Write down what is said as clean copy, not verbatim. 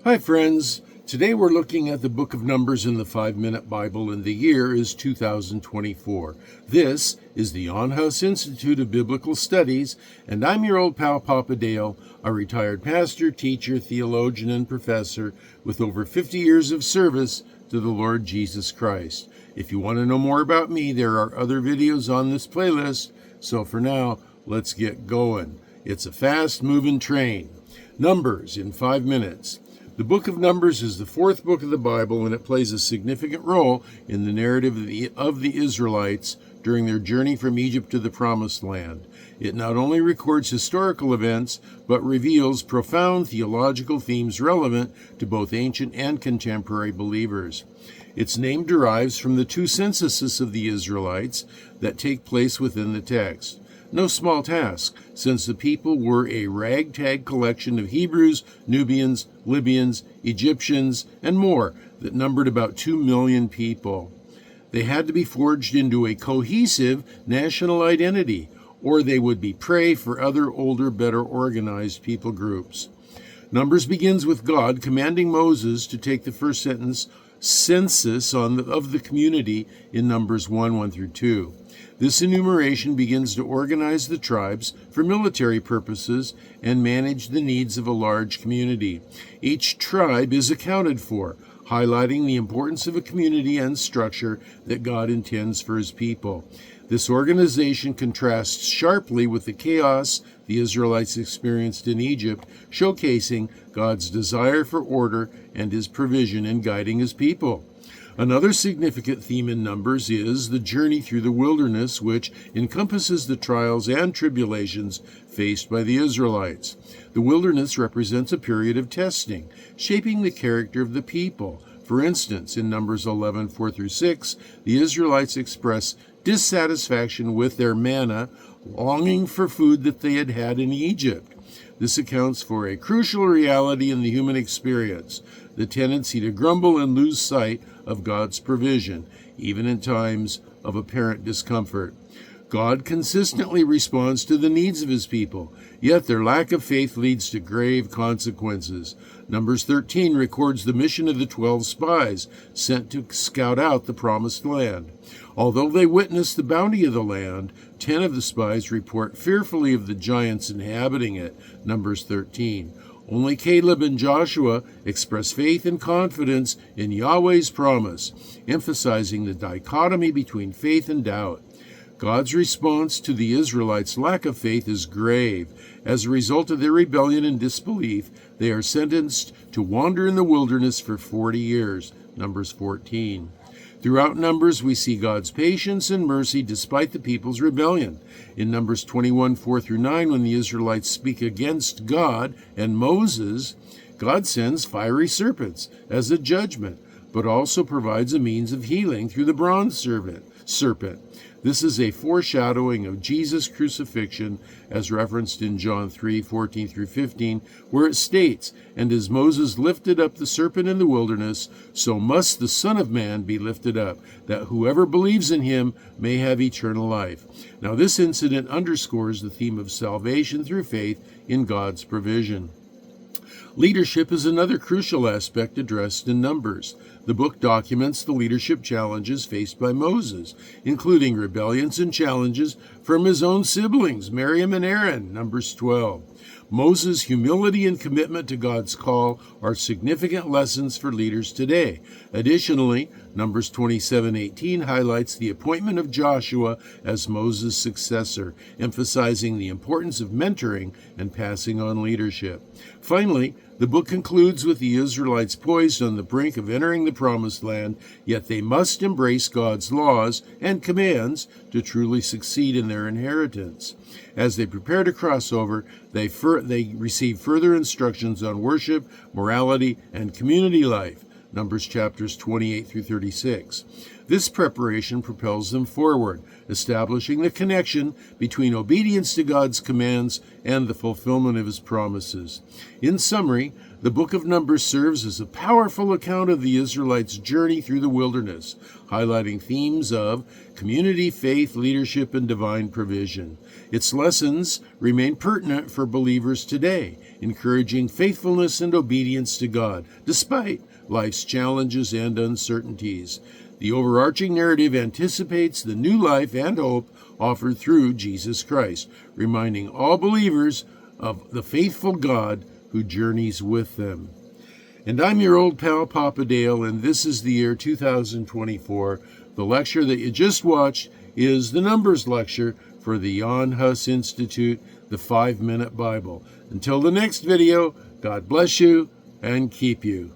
Hi friends, today we're looking at the book of Numbers in the 5-Minute Bible and the year is 2024. This is the On House Institute of Biblical Studies and I'm your old pal PapaDale, a retired pastor, teacher, theologian, and professor with over 50 years of service to the Lord Jesus Christ. If you want to know more about me, there are other videos on this playlist, so for now, let's get going. It's a fast-moving train. Numbers in 5 minutes. The book of Numbers is the fourth book of the Bible, and it plays a significant role in the narrative of the Israelites during their journey from Egypt to the Promised Land. It not only records historical events, but reveals profound theological themes relevant to both ancient and contemporary believers. Its name derives from the two censuses of the Israelites that take place within the text. No small task, since the people were a ragtag collection of Hebrews, Nubians, Libyans, Egyptians, and more that numbered about 2 million people. They had to be forged into a cohesive national identity, or they would be prey for other older, better organized people groups. Numbers begins with God commanding Moses to take the first census of the community in Numbers 1 through 2. This enumeration begins to organize the tribes for military purposes and manage the needs of a large community. Each tribe is accounted for, highlighting the importance of a community and structure that God intends for his people. This organization contrasts sharply with the chaos the Israelites experienced in Egypt, showcasing God's desire for order and his provision in guiding his people. Another significant theme in Numbers is the journey through the wilderness, which encompasses the trials and tribulations faced by the Israelites. The wilderness represents a period of testing, shaping the character of the people. For instance, in Numbers 11:4 through 6, the Israelites express dissatisfaction with their manna, longing for food that they had had in Egypt. This accounts for a crucial reality in the human experience, the tendency to grumble and lose sight of God's provision, even in times of apparent discomfort. God consistently responds to the needs of his people, yet their lack of faith leads to grave consequences. Numbers 13 records the mission of the 12 spies sent to scout out the promised land. Although they witnessed the bounty of the land, 10 of the spies report fearfully of the giants inhabiting it, Numbers 13. Only Caleb and Joshua express faith and confidence in Yahweh's promise, emphasizing the dichotomy between faith and doubt. God's response to the Israelites' lack of faith is grave. As a result of their rebellion and disbelief, they are sentenced to wander in the wilderness for 40 years, Numbers 14. Throughout Numbers, we see God's patience and mercy despite the people's rebellion. In Numbers 21:4 through 9, when the Israelites speak against God and Moses, God sends fiery serpents as a judgment, but also provides a means of healing through the bronze serpent. This is a foreshadowing of Jesus' crucifixion as referenced in John 3:14 through 15, where it states, "And as Moses lifted up the serpent in the wilderness, so must the Son of Man be lifted up, that whoever believes in him may have eternal life." Now this incident underscores the theme of salvation through faith in God's provision. Leadership is another crucial aspect addressed in Numbers. The book documents the leadership challenges faced by Moses, including rebellions and challenges from his own siblings, Miriam and Aaron, Numbers 12. Moses' humility and commitment to God's call are significant lessons for leaders today. Additionally, Numbers 27:18 highlights the appointment of Joshua as Moses' successor, emphasizing the importance of mentoring and passing on leadership. Finally, the book concludes with the Israelites poised on the brink of entering the Promised Land, yet they must embrace God's laws and commands to truly succeed in their inheritance. As they prepare to cross over, they receive further instructions on worship, morality, and community life, Numbers chapters 28 through 36. This preparation propels them forward, establishing the connection between obedience to God's commands and the fulfillment of his promises. In summary, The book of Numbers serves as a powerful account of the Israelites' journey through the wilderness, highlighting themes of community, faith, leadership, and divine provision. Its lessons remain pertinent for believers today, encouraging faithfulness and obedience to God, despite life's challenges and uncertainties. The overarching narrative anticipates the new life and hope offered through Jesus Christ, reminding all believers of the faithful God who journeys with them. And I'm your old pal PapaDale, and this is the year 2024. The lecture that you just watched is the Numbers lecture for the Jan Hus Institute, the 5-Minute Bible. Until the next video, God bless you and keep you.